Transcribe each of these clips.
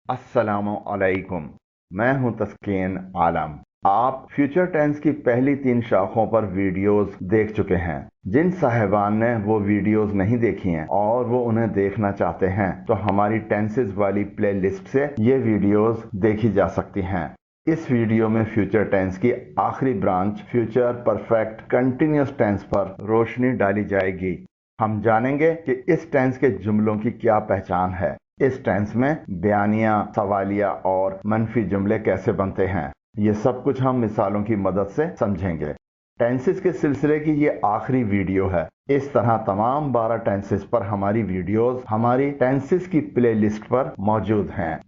अस्सलामु अलैकुम। मैं हूं तस्कीन आलम। आप फ्यूचर टेंस की पहली 3 शाखों पर वीडियोस देख चुके हैं। जिन साहिबान ने वो वीडियोस नहीं देखी हैं और वो उन्हें देखना चाहते हैं तो हमारी टेंसेस वाली प्ले लिस्ट से ये वीडियोस देखी जा सकती हैं। इस वीडियो में फ्यूचर टेंस की आखिरी branch future perfect continuous tense पर रोशनी डाली जाएगी। हम जानेंगे कि इस टेंस के जुमलों की क्या पहचान है, इस टेंस में बयानिया, सवालिया और मनफी जुमले कैसे बनते हैं। ये सब कुछ हम मिसालों की मदद से समझेंगे। टेंसेस के सिलसिले की ये आखिरी वीडियो है। इस तरह तमाम 12 टेंसेस पर हमारी वीडियोस हमारी टेंसेस की प्ले लिस्ट पर मौजूद हैं।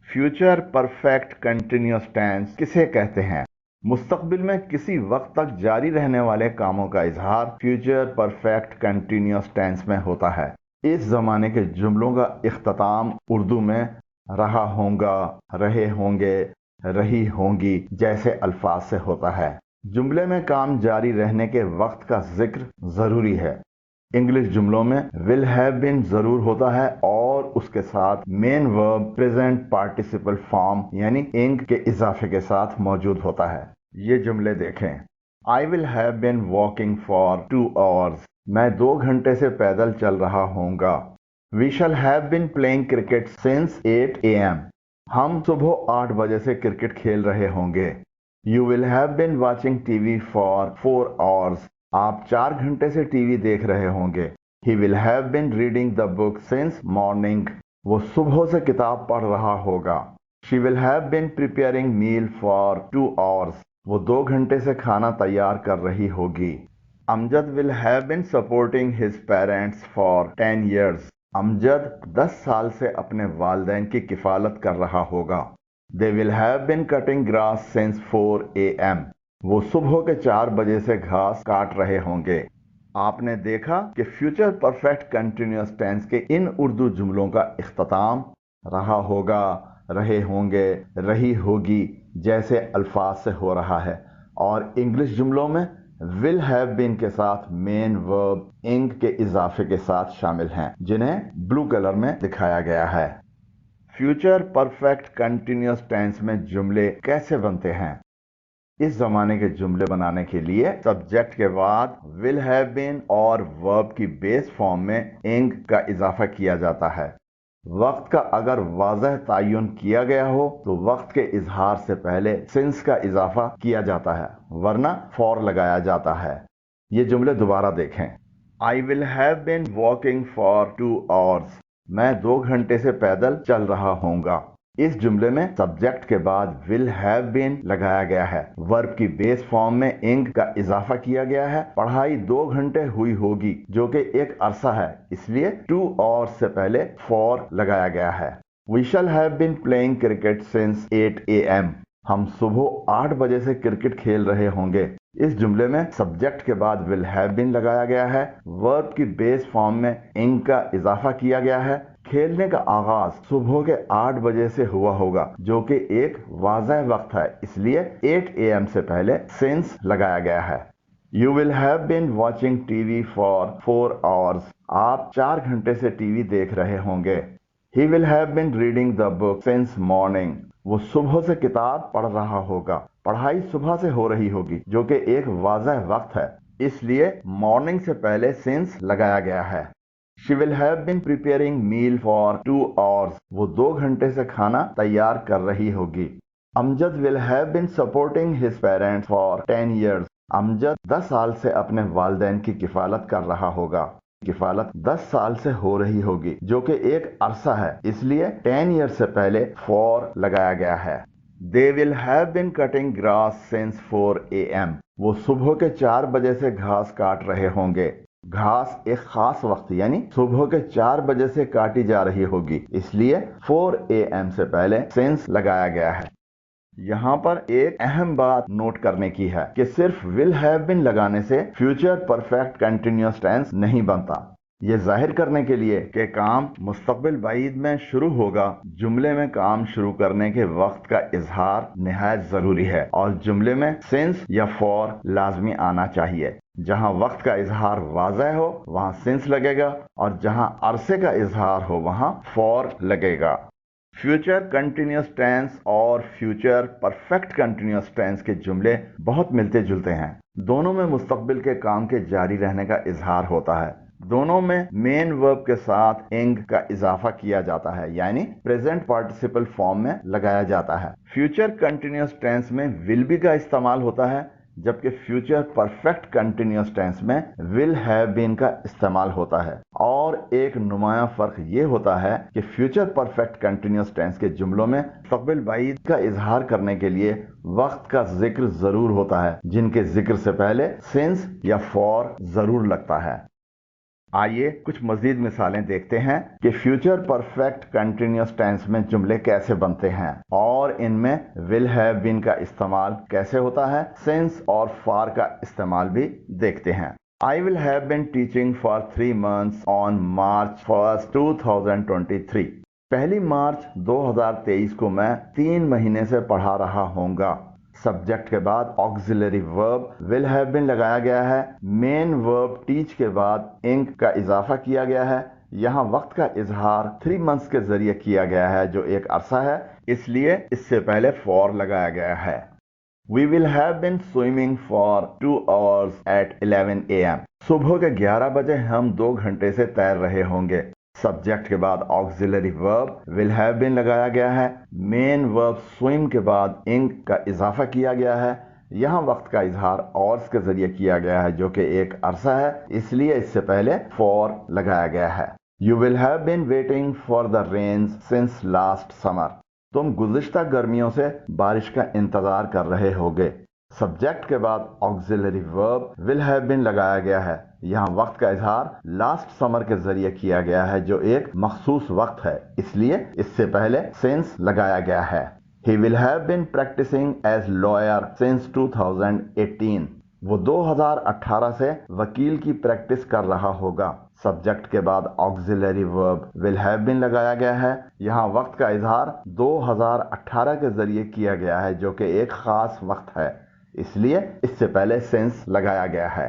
फ्यूचर परफेक्ट कंटिन्यूअस टेंस किसे कहते हैं? मुस्तकबिल में किसी वक्त तक जारी रहने वाले कामों का इजहार फ्यूचर परफेक्ट कंटिन्यूअस टेंस में होता है। इस जमाने के जुमलों का इख्तिताम उर्दू में रहा होगा, रहे होंगे, रही होंगी जैसे अल्फाज से होता है। जुमले में काम जारी रहने के वक्त का जिक्र जरूरी है। इंग्लिश जुमलों में विल हैव बीन जरूर होता है और उसके साथ main verb present participle form यानी इंग के इजाफे के साथ मौजूद होता है। ये जुमले देखें। I will have been walking for 2 hours। मैं 2 घंटे से पैदल चल रहा होऊंगा। We shall have been playing cricket since 8 AM। हम सुबह 8 बजे से क्रिकेट खेल रहे होंगे। You will have been watching TV for 4 hours। आप 4 घंटे से टीवी देख रहे होंगे। He will have been reading the book since morning. वो सुबह से किताब पढ़ रहा होगा। She will have been preparing meal for 2 hours। वो 2 घंटे से खाना तैयार कर रही होगी। Amjad will have been supporting his parents for 10 years। Amjad 10 साल से अपने वालिदैन की किफालत कर रहा होगा। They will have been cutting grass since 4 AM। वो सुबह के 4 बजे से घास काट रहे होंगे। आपने देखा कि फ्यूचर परफेक्ट कंटिन्यूअस टेंस के इन उर्दू जुमलों का इख्तिताम रहा होगा, रहे होंगे, रही होगी जैसे अल्फाज से हो रहा है और इंग्लिश जुमलों में विल हैव बीन के साथ मेन वर्ब इंग के इजाफे के साथ शामिल हैं, जिन्हें ब्लू कलर में दिखाया गया है। फ्यूचर परफेक्ट कंटिन्यूअस टेंस में जुमले कैसे बनते हैं? इस जमाने के जुमले बनाने के लिए सब्जेक्ट के बाद विल हैव बीन और वर्ब की बेस फॉर्म में इंग का इजाफा किया जाता है। वक्त का अगर वाज़ह तयन किया गया हो तो वक्त के इजहार से पहले सिंस का इजाफा किया जाता है, वरना फॉर लगाया जाता है। ये जुमले दोबारा देखें। I will have been walking for 2 hours। मैं 2 घंटे से पैदल चल रहा होऊंगा। इस जुमले में सब्जेक्ट के बाद विल हैव बीन लगाया गया है, वर्ब की बेस फॉर्म में इंग का इजाफा किया गया है। पढ़ाई 2 घंटे हुई होगी जो कि एक अरसा है, इसलिए 2 hours से पहले फॉर लगाया गया है। We shall have been playing cricket since 8 AM। हम सुबह 8 बजे से क्रिकेट खेल रहे होंगे। इस जुमले में सब्जेक्ट के बाद विल हैव बीन लगाया गया है, वर्ब की बेस फॉर्म में इंग का इजाफा किया गया है। खेलने का आगाज सुबह के 8 बजे से हुआ होगा जो कि एक वाज़ह वक्त है, इसलिए 8 AM से पहले सिंस लगाया गया है। You will have been watching TV for 4 hours। आप 4 घंटे से टीवी देख रहे होंगे। He will have been reading the book since morning. वो सुबह से किताब पढ़ रहा होगा। पढ़ाई सुबह से हो रही होगी जो कि एक वाज़ह वक्त है, इसलिए मॉर्निंग से पहले सिंस लगाया गया है। She will have been preparing meal for 2 hours। वो 2 घंटे से खाना तैयार कर रही होगी। Amjad will have been supporting his parents for 10 years। Amjad 10 साल से अपने वालिदैन की किफालत कर रहा होगा। किफालत 10 साल से हो रही होगी जो कि एक अरसा है, इसलिए 10 years से पहले फॉर लगाया गया है। They will have been cutting grass since 4 AM। वो सुबह के 4 बजे से घास काट रहे होंगे। घास एक खास वक्त यानी सुबह के 4 बजे से काटी जा रही होगी, इसलिए 4 AM से पहले सिंस लगाया गया है। यहाँ पर एक अहम बात नोट करने की है कि सिर्फ विल हैव बीन लगाने से फ्यूचर परफेक्ट कंटिन्यूअस टेंस नहीं बनता। ये जाहिर करने के लिए कि काम मुस्तकबिल बाईद में शुरू होगा, जुमले में काम शुरू करने के वक्त का इजहार निहायत जरूरी है और जुमले में सिंस या फॉर लाजमी आना चाहिए। जहां वक्त का इजहार वाज़ह हो वहां सिंस लगेगा और जहां अरसे का इजहार हो वहां फॉर लगेगा। फ्यूचर कंटिन्यूस टेंस और फ्यूचर परफेक्ट कंटिन्यूस टेंस के जुमले बहुत मिलते जुलते हैं। दोनों में मुस्तकबिल के काम के जारी रहने का इजहार होता है। दोनों में मेन वर्ब के साथ इंग का इजाफा किया जाता है, यानी प्रेजेंट पार्टिसिपल फॉर्म में लगाया जाता है। फ्यूचर कंटिन्यूस टेंस में विल बी का इस्तेमाल होता है, जबकि फ्यूचर परफेक्ट कंटिन्यूस टेंस में विल हैव बीन का इस्तेमाल होता है। और एक नुमाया फर्क ये होता है कि फ्यूचर परफेक्ट कंटिन्यूस टेंस के जुमलों में मुस्तकबिल बाइद का इजहार करने के लिए वक्त का जिक्र जरूर होता है, जिनके जिक्र से पहले सिंस या फॉर जरूर लगता है। आइए कुछ मजीद मिसालें देखते हैं कि फ्यूचर परफेक्ट कंटिन्यूस टेंस में जुमले कैसे बनते हैं और इनमें विल हैव बीन का इस्तेमाल कैसे होता है। सिंस और फॉर का इस्तेमाल भी देखते हैं। I will have been teaching for 3 months on March 1st, 2023. पहली मार्च 2023 को मैं 3 महीने से पढ़ा रहा होऊंगा। सब्जेक्ट के बाद auxiliary verb will have been लगाया गया है। मेन वर्ब टीच के बाद इंक का इजाफा किया गया है। यहाँ वक्त का इजहार 3 मंथ्स के जरिए किया गया है, जो एक अरसा है, इसलिए इससे पहले फॉर लगाया गया है। We will have been swimming for 2 hours at 11 a.m. सुबह के 11 बजे हम 2 घंटे से तैर रहे होंगे। सब्जेक्ट के बाद auxiliary verb will have been लगाया गया है। मेन वर्ब स्विम के बाद इंक का इजाफा किया गया है। यहाँ वक्त का इजहार ऑर्स के जरिए किया गया है, जो कि एक अरसा है, इसलिए इससे पहले फॉर लगाया गया है। You will have been waiting for the rains since last summer. तुम गुज़िश्ता गर्मियों से बारिश का इंतजार कर रहे होगे। सब्जेक्ट के बाद auxiliary verb will have been लगाया गया है। यहाँ वक्त का इजहार लास्ट समर के जरिए किया गया है, जो एक मखसूस वक्त है, इसलिए इससे पहले सिंस लगाया गया है। He will have been practicing as lawyer since 2018. वो 2018 से वकील की प्रैक्टिस कर रहा होगा। सब्जेक्ट के बाद auxiliary verb will have been लगाया गया है। यहाँ वक्त का इजहार 2018 के जरिए किया गया है, जो कि एक खास वक्त है, इसलिए इससे पहले सिंस लगाया गया है।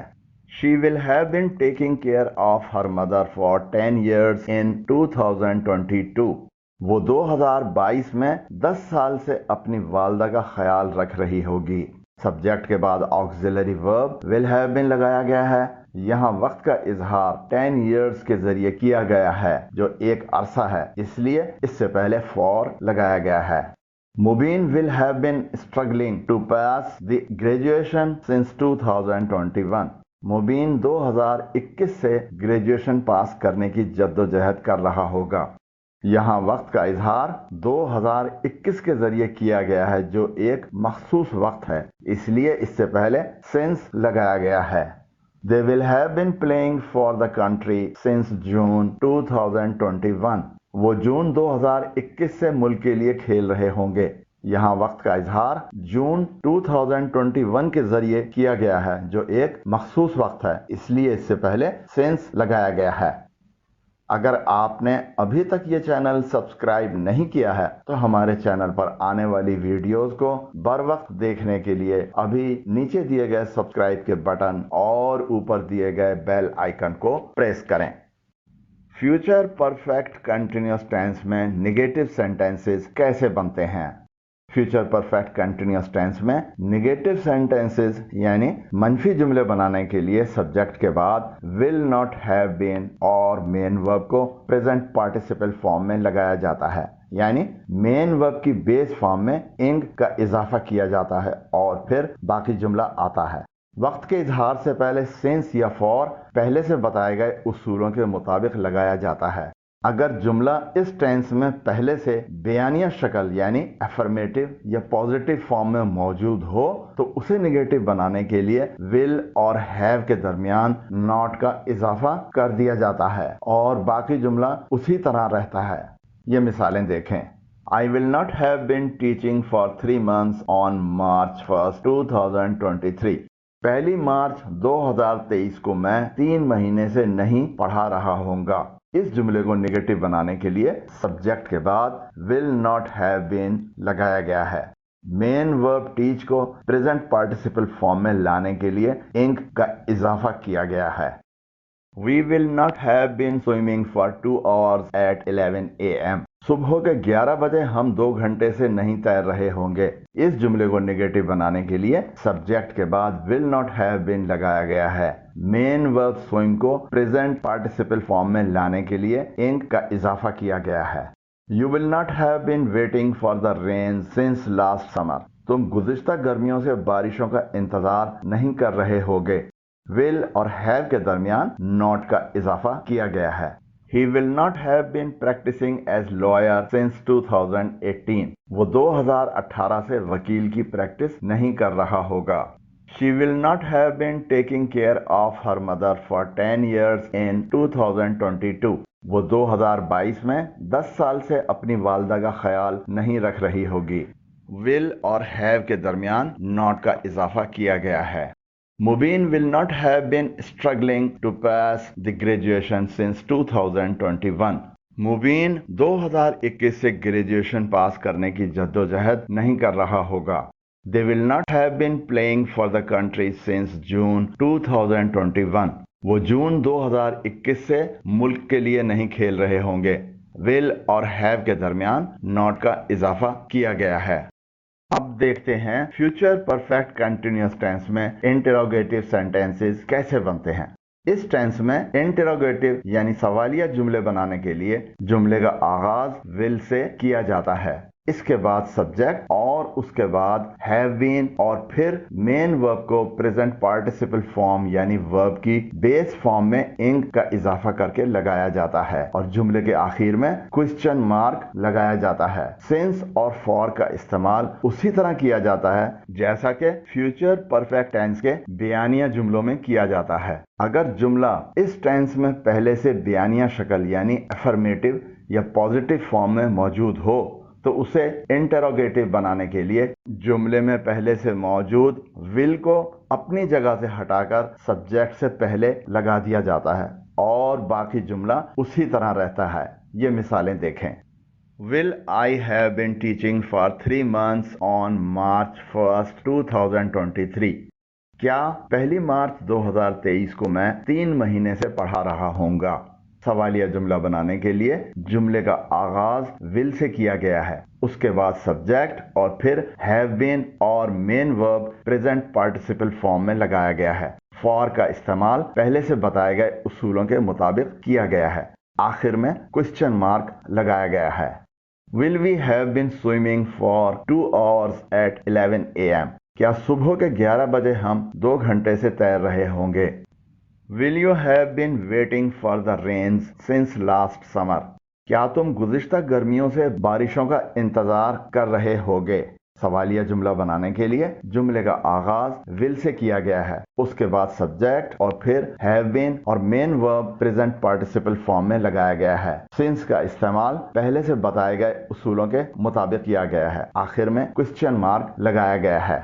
She will have been taking care of her mother for 10 years in 2022. वो 2022 में 10 साल से अपनी वालदा का ख्याल रख रही होगी। सब्जेक्ट के बाद auxiliary verb will have been लगाया गया है। यहाँ वक्त का इजहार 10 years के जरिए किया गया है, जो एक अरसा है, इसलिए इससे पहले फॉर लगाया गया है। Mubeen will have been struggling to pass the graduation since 2021. Mubeen 2021 से ग्रेजुएशन पास करने की जद्दोजहद कर रहा होगा। यहाँ वक्त का इजहार 2021 के जरिए किया गया है, जो एक मखसूस वक्त है, इसलिए इससे पहले सिंस लगाया गया है। They will have been playing for the country since June 2021. वो जून 2021 से मुल्क के लिए खेल रहे होंगे। यहाँ वक्त का इजहार जून 2021 के जरिए किया गया है, जो एक मखसूस वक्त है, इसलिए इससे पहले सिंस लगाया गया है। अगर आपने अभी तक ये चैनल सब्सक्राइब नहीं किया है तो हमारे चैनल पर आने वाली वीडियोस को बर वक्त देखने के लिए अभी नीचे दिए गए सब्सक्राइब के बटन और ऊपर दिए गए बेल आइकन को प्रेस करें। फ्यूचर परफेक्ट कंटिन्यूअस टेंस में नेगेटिव सेंटेंसेस कैसे बनते हैं? फ्यूचर परफेक्ट कंटिन्यूअस टेंस में नेगेटिव सेंटेंसेस यानी मनफी जुमले बनाने के लिए सब्जेक्ट के बाद विल नॉट हैव बीन और मेन वर्ब को प्रेजेंट पार्टिसिपल फॉर्म में लगाया जाता है, यानी मेन वर्ब की बेस फॉर्म में इंग का इजाफा किया जाता है और फिर बाकी जुमला आता है। वक्त के इजहार से पहले सिंस या फॉर पहले से बताए गए उसूलों के मुताबिक लगाया जाता है। अगर जुमला इस टेंस में पहले से बयानिया शक्ल यानी अफर्मेटिव या पॉजिटिव फॉर्म में मौजूद हो तो उसे नेगेटिव बनाने के लिए विल और हैव के दरमियान नॉट का इजाफा कर दिया जाता है और बाकी जुमला उसी तरह रहता है। ये मिसालें देखें। I will not have been teaching for 3 months on March 1st, 2023. पहली मार्च 2023 को मैं 3 महीने से नहीं पढ़ा रहा होऊंगा। इस जुमले को नेगेटिव बनाने के लिए सब्जेक्ट के बाद विल नॉट हैव बीन लगाया गया है। मेन वर्ब टीच को प्रेजेंट पार्टिसिपल फॉर्म में लाने के लिए इंक का इजाफा किया गया है। We will not have been swimming for 2 hours at 11 a.m. صبح کے 11 بجے ہم 2 گھنٹے سے نہیں تیر رہے ہوں گے۔ اس جملے کو نیگیٹو بنانے کے لیے سبجیکٹ کے بعد will not have been لگایا گیا ہے۔ مین ورب swim کو پریزنٹ پارٹیسپل فارم میں لانے کے لیے ing کا اضافہ کیا گیا ہے۔ You will not have been waiting for the rain since last summer۔ تم گزشتہ گرمیوں سے بارشوں کا انتظار نہیں کر رہے ہوگے۔ will اور have کے درمیان not کا اضافہ کیا گیا ہے۔ He will not have been practicing as lawyer since 2018۔ وہ 2018 سے وکیل کی پریکٹس نہیں کر رہا ہوگا۔ She will not have been taking care of her mother for 10 years in 2022۔ وہ 2022 میں 10 سال سے اپنی والدہ کا خیال نہیں رکھ رہی ہوگی۔ will اور have کے درمیان not کا اضافہ کیا گیا ہے۔ مبین will not have been struggling to pass the graduation since 2021۔ مبین 2021 سے گریجویشن پاس کرنے کی جدوجہد نہیں کر رہا ہوگا۔ They will not have been playing for the country since June 2021۔ وہ جون 2021 سے ملک کے لیے نہیں کھیل رہے ہوں گے۔ will اور have کے درمیان not کا اضافہ کیا گیا ہے۔ اب دیکھتے ہیں فیوچر پرفیکٹ کنٹینیوس ٹینس میں انٹروگیٹو سینٹینسز کیسے بنتے ہیں۔ اس ٹینس میں انٹروگیٹو یعنی سوالیہ جملے بنانے کے لیے جملے کا آغاز will سے کیا جاتا ہے، اس کے بعد سبجیکٹ اور اس کے بعد have been اور پھر مین ورب کو پریزنٹ پارٹیسپل فارم یعنی ورب کی بیس فارم میں ing کا اضافہ کر کے لگایا جاتا ہے اور جملے کے آخر میں کوسچن مارک لگایا جاتا ہے۔ since اور for کا استعمال اسی طرح کیا جاتا ہے جیسا کہ فیوچر پرفیکٹ ٹینس کے بیانیہ جملوں میں کیا جاتا ہے۔ اگر جملہ اس ٹینس میں پہلے سے بیانیہ شکل یعنی افرمیٹو یا پازیٹو فارم میں موجود ہو تو اسے انٹروگیٹو بنانے کے لیے جملے میں پہلے سے موجود will کو اپنی جگہ سے ہٹا کر سبجیکٹ سے پہلے لگا دیا جاتا ہے اور باقی جملہ اسی طرح رہتا ہے۔ یہ مثالیں دیکھیں۔ Will I have been teaching for 3 months on March 1st 2023۔ کیا 1 مارچ 2023 کو میں 3 مہینے سے پڑھا رہا ہوں گا۔ سوالیہ جملہ بنانے کے لیے جملے کا آغاز will سے کیا گیا ہے، اس کے بعد سبجیکٹ اور پھر have been اور مین ورب پریزنٹ پارٹیسپل فارم میں لگایا گیا ہے۔ for کا استعمال پہلے سے بتائے گئے اصولوں کے مطابق کیا گیا ہے۔ آخر میں کوسچن مارک لگایا گیا ہے۔ Will we have been swimming for 2 hours at 11 AM۔ کیا صبح کے 11 بجے ہم 2 گھنٹے سے تیر رہے ہوں گے۔ Will you have been waiting for the rains since last summer۔ کیا تم گزشتہ گرمیوں سے بارشوں کا انتظار کر رہے ہوگے۔ سوالیہ جملہ بنانے کے لیے جملے کا آغاز will سے کیا گیا ہے، اس کے بعد سبجیکٹ اور پھر have been اور مین ورب پریزنٹ پارٹیسپل فارم میں لگایا گیا ہے۔ since کا استعمال پہلے سے بتائے گئے اصولوں کے مطابق کیا گیا ہے۔ آخر میں کوسچن مارک لگایا گیا ہے۔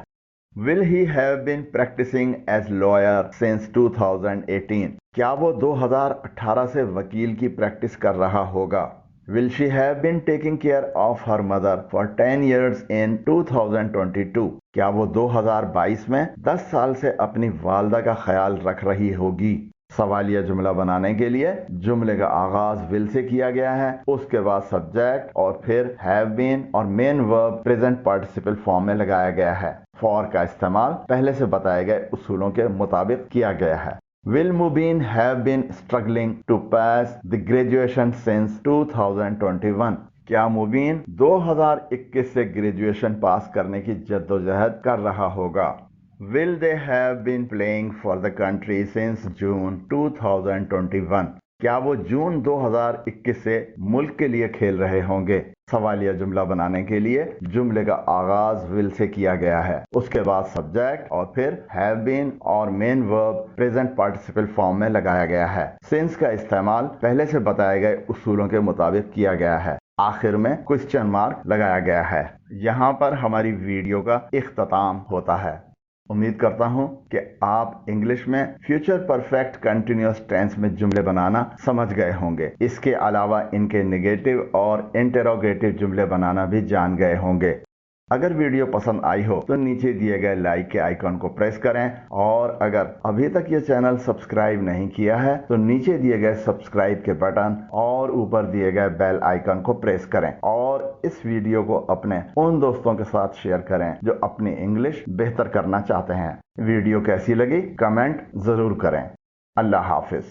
Will he have been practicing as lawyer since 2018۔ کیا وہ 2018 سے وکیل کی پریکٹس کر رہا ہوگا۔ Will she have been taking care of her mother for 10 years in 2022۔ کیا وہ 2022 میں 10 سال سے اپنی والدہ کا خیال رکھ رہی ہوگی۔ سوالیہ جملہ بنانے کے لیے جملے کا آغاز will سے کیا گیا ہے، اس کے بعد سبجیکٹ اور پھر have been اور مین ورب پریزنٹ پارٹیسپل فارم میں لگایا گیا ہے۔ for کا استعمال پہلے سے بتائے گئے اصولوں کے مطابق کیا گیا ہے۔ Will Mubin have been struggling to pass the graduation since 2021۔ کیا مبین 2021 سے گریجویشن پاس کرنے کی جدوجہد کر رہا ہوگا۔ Will they have been playing for the country since June 2021۔ کیا وہ جون 2021 سے ملک کے لیے کھیل رہے ہوں گے۔ سوالیہ جملہ بنانے کے لیے جملے کا آغاز will سے کیا گیا ہے، اس کے بعد سبجیکٹ اور پھر have been اور مین ورب پریزنٹ پارٹیسپل فارم میں لگایا گیا ہے۔ since کا استعمال پہلے سے بتائے گئے اصولوں کے مطابق کیا گیا ہے۔ آخر میں کوسچن مارک لگایا گیا ہے۔ یہاں پر ہماری ویڈیو کا اختتام ہوتا ہے۔ امید کرتا ہوں کہ آپ انگلش میں فیوچر پرفیکٹ کنٹینیوس ٹینس میں جملے بنانا سمجھ گئے ہوں گے۔ اس کے علاوہ ان کے نیگیٹو اور انٹروگیٹو جملے بنانا بھی جان گئے ہوں گے۔ अगर वीडियो पसंद आई हो तो नीचे दिए गए लाइक के आइकन को प्रेस करें, और अगर अभी तक ये चैनल सब्सक्राइब नहीं किया है तो नीचे दिए गए सब्सक्राइब के बटन और ऊपर दिए गए बेल आइकन को प्रेस करें, और इस वीडियो को अपने उन दोस्तों के साथ शेयर करें जो अपनी इंग्लिश बेहतर करना चाहते हैं। वीडियो कैसी लगी कमेंट जरूर करें। अल्लाह हाफिज।